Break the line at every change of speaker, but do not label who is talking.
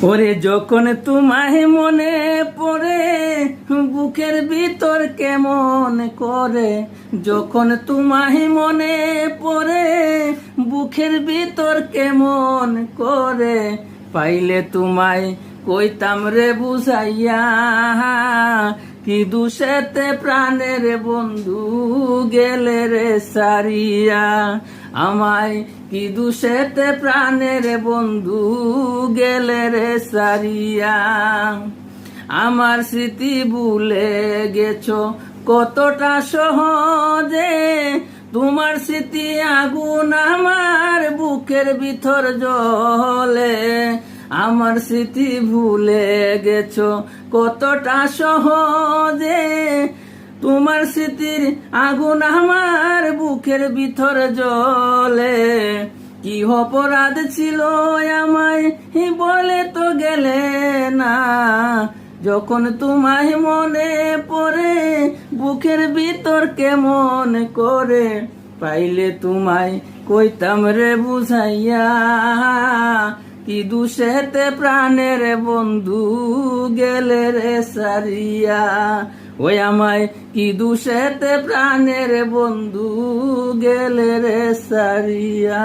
ওরে যখন তোমায় মনে পড়ে বুকের ভিতর কেমন করে, যখন তোমায় মনে পড়ে বুকের ভিতর কেমন করে, পাইলে তোমায় কইতাম রে বুঝাইয়া, কি দুষেতে প্রাণের বন্ধু গেলে রে সারিয়া, আমায় কি দুষেতে প্রাণের বন্ধু গেলে রে সারিয়া। আমার স্মৃতি ভুলে গেছো কতটা সহজে, তোমার স্মৃতি আগুন আমার বুকের ভিতর জ্বলে, আমার স্মৃতি ভুলে গেছো কতটা সহজে, তোমার স্মৃতির আগুন আমার বুকের ভিতর জ্বলে। কি অপরাধ ছিল আমায় বলে তো গেলে না, যখন তোমায় মনে পড়ে বুকের ভিতর কেমন করে, পাইলে তোমায় কইতাম রে বুঝাইয়া, কি দুষেতে প্রাণের বন্ধু গেলে রে সারিয়া। ওই আমায় কি দুষেতে প্রাণের বন্ধু গেলে রে সারিয়া।